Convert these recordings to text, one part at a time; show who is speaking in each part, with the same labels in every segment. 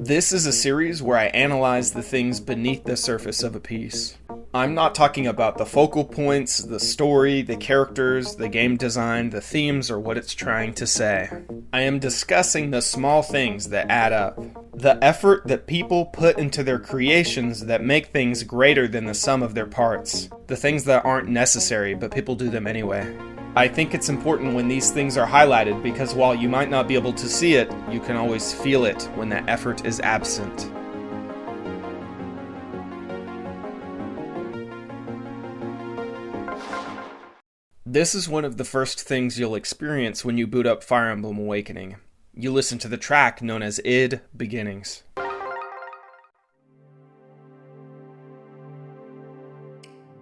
Speaker 1: This is a series where I analyze the things beneath the surface of a piece. I'm not talking about the focal points, the story, the characters, the game design, the themes, or what it's trying to say. I am discussing the small things that add up. The effort that people put into their creations that make things greater than the sum of their parts. The things that aren't necessary, but people do them anyway. I think it's important when these things are highlighted because while you might not be able to see it, you can always feel it when that effort is absent. This is one of the first things you'll experience when you boot up Fire Emblem Awakening. You listen to the track known as id Beginnings.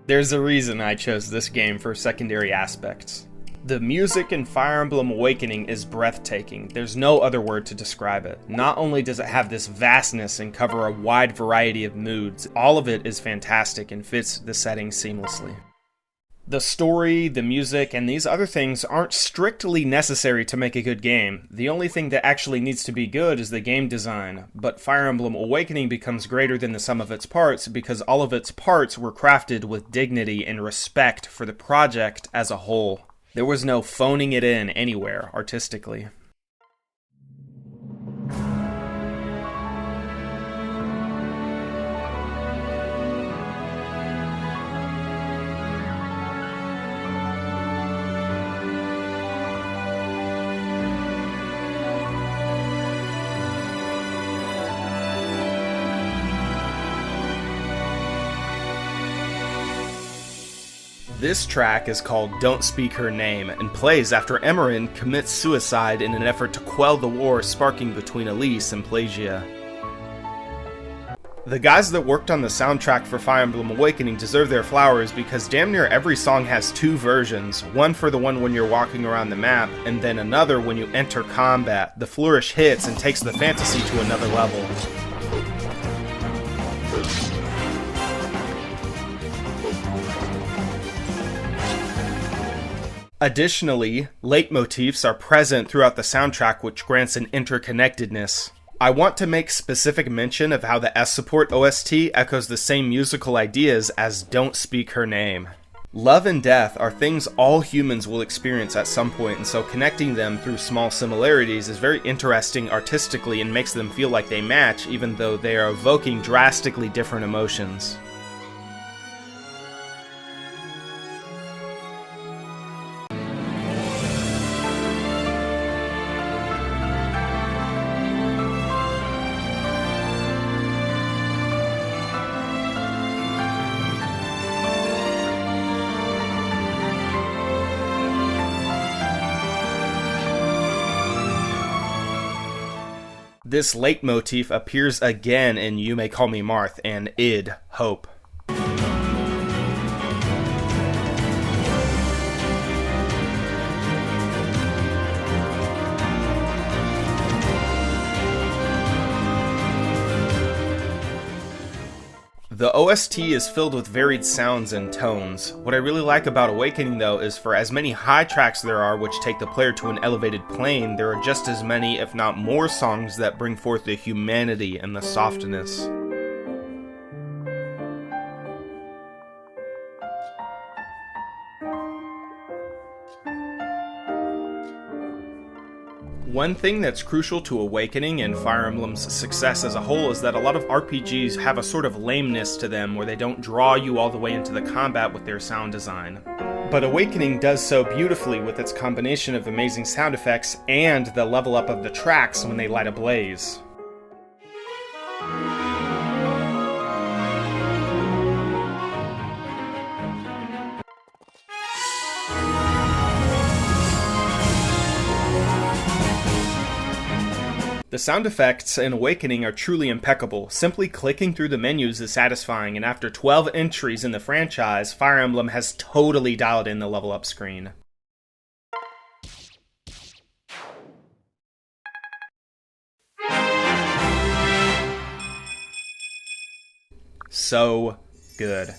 Speaker 1: There's a reason I chose this game for secondary aspects. The music in Fire Emblem Awakening is breathtaking. There's no other word to describe it. Not only does it have this vastness and cover a wide variety of moods, all of it is fantastic and fits the setting seamlessly. The story, the music, and these other things aren't strictly necessary to make a good game. The only thing that actually needs to be good is the game design, but Fire Emblem Awakening becomes greater than the sum of its parts because all of its parts were crafted with dignity and respect for the project as a whole. There was no phoning it in anywhere, artistically. This track is called Don't Speak Her Name and plays after Emerin commits suicide in an effort to quell the war sparking between Elise and Plagia. The guys that worked on the soundtrack for Fire Emblem Awakening deserve their flowers because damn near every song has two versions, one for the one when you're walking around the map, and then another when you enter combat. The flourish hits and takes the fantasy to another level. Additionally, leitmotifs are present throughout the soundtrack which grants an interconnectedness. I want to make specific mention of how the S-Support OST echoes the same musical ideas as Don't Speak Her Name. Love and death are things all humans will experience at some point, and so connecting them through small similarities is very interesting artistically and makes them feel like they match even though they are evoking drastically different emotions. This leitmotif appears again in You May Call Me Marth and id Hope. The OST is filled with varied sounds and tones. What I really like about Awakening though is for as many high tracks there are which take the player to an elevated plane, there are just as many if not more songs that bring forth the humanity and the softness. One thing that's crucial to Awakening and Fire Emblem's success as a whole is that a lot of RPGs have a sort of lameness to them where they don't draw you all the way into the combat with their sound design. But Awakening does so beautifully with its combination of amazing sound effects and the level up of the tracks when they light ablaze. The sound effects in Awakening are truly impeccable. Simply clicking through the menus is satisfying, and after 12 entries in the franchise, Fire Emblem has totally dialed in the level up screen. So good.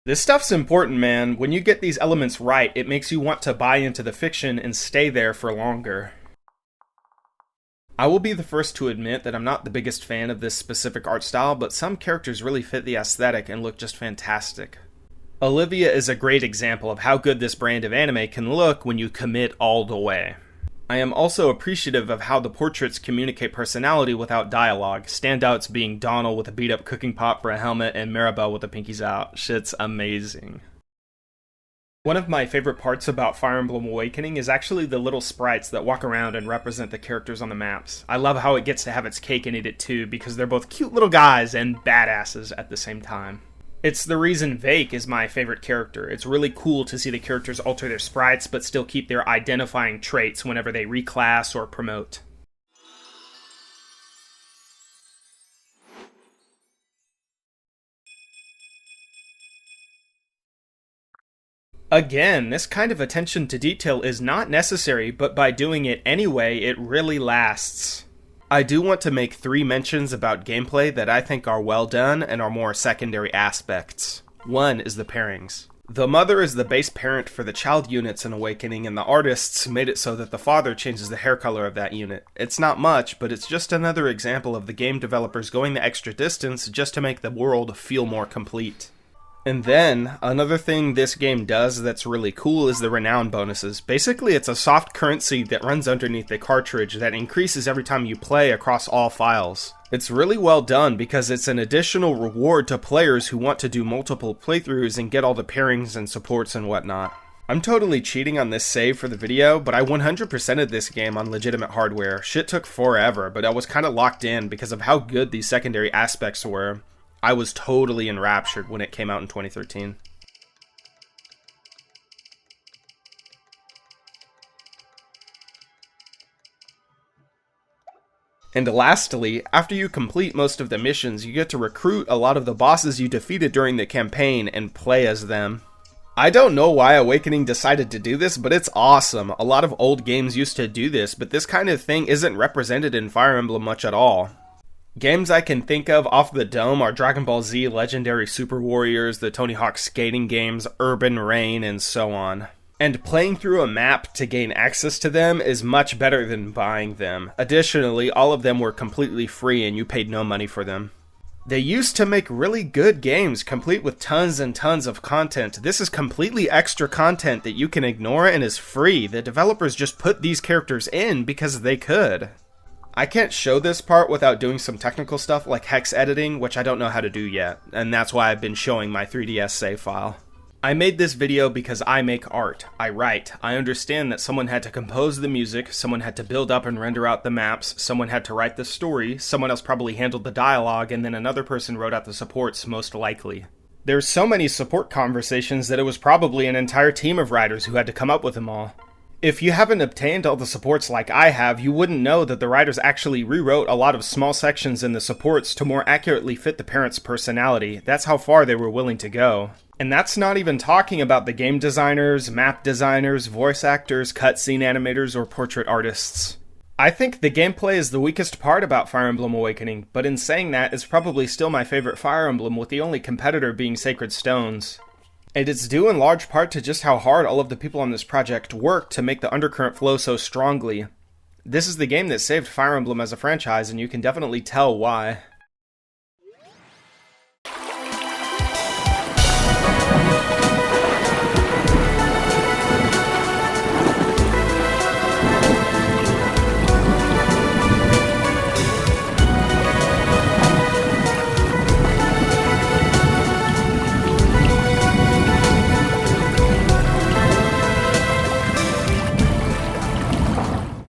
Speaker 1: This stuff's important, man. When you get these elements right, it makes you want to buy into the fiction and stay there for longer. I will be the first to admit that I'm not the biggest fan of this specific art style, but some characters really fit the aesthetic and look just fantastic. Olivia is a great example of how good this brand of anime can look when you commit all the way. I am also appreciative of how the portraits communicate personality without dialogue, standouts being Donald with a beat-up cooking pot for a helmet and Maribel with the pinkies out. Shit's amazing. One of my favorite parts about Fire Emblem Awakening is actually the little sprites that walk around and represent the characters on the maps. I love how it gets to have its cake and eat it too, because they're both cute little guys and badasses at the same time. It's the reason Vake is my favorite character. It's really cool to see the characters alter their sprites but still keep their identifying traits whenever they reclass or promote. Again, this kind of attention to detail is not necessary, but by doing it anyway, it really lasts. I do want to make 3 mentions about gameplay that I think are well done and are more secondary aspects. One is the pairings. The mother is the base parent for the child units in Awakening, and the artists made it so that the father changes the hair color of that unit. It's not much, but it's just another example of the game developers going the extra distance just to make the world feel more complete. And then, another thing this game does that's really cool is the renown bonuses. Basically, it's a soft currency that runs underneath the cartridge that increases every time you play across all files. It's really well done because it's an additional reward to players who want to do multiple playthroughs and get all the pairings and supports and whatnot. I'm totally cheating on this save for the video, but I 100%ed this game on legitimate hardware. Shit took forever, but I was kinda locked in because of how good these secondary aspects were. I was totally enraptured when it came out in 2013. And lastly, after you complete most of the missions, you get to recruit a lot of the bosses you defeated during the campaign and play as them. I don't know why Awakening decided to do this, but it's awesome. A lot of old games used to do this, but this kind of thing isn't represented in Fire Emblem much at all. Games I can think of off the dome are Dragon Ball Z, Legendary Super Warriors, the Tony Hawk skating games, Urban Reign, and so on. And playing through a map to gain access to them is much better than buying them. Additionally, all of them were completely free and you paid no money for them. They used to make really good games, complete with tons and tons of content. This is completely extra content that you can ignore and is free. The developers just put these characters in because they could. I can't show this part without doing some technical stuff like hex editing, which I don't know how to do yet, and that's why I've been showing my 3DS save file. I made this video because I make art. I write. I understand that someone had to compose the music, someone had to build up and render out the maps, someone had to write the story, someone else probably handled the dialogue, and then another person wrote out the supports, most likely. There's so many support conversations that it was probably an entire team of writers who had to come up with them all. If you haven't obtained all the supports like I have, you wouldn't know that the writers actually rewrote a lot of small sections in the supports to more accurately fit the parent's personality. That's how far they were willing to go. And that's not even talking about the game designers, map designers, voice actors, cutscene animators, or portrait artists. I think the gameplay is the weakest part about Fire Emblem Awakening, but in saying that, it's probably still my favorite Fire Emblem, with the only competitor being Sacred Stones. And it's due in large part to just how hard all of the people on this project worked to make the undercurrent flow so strongly. This is the game that saved Fire Emblem as a franchise, and you can definitely tell why.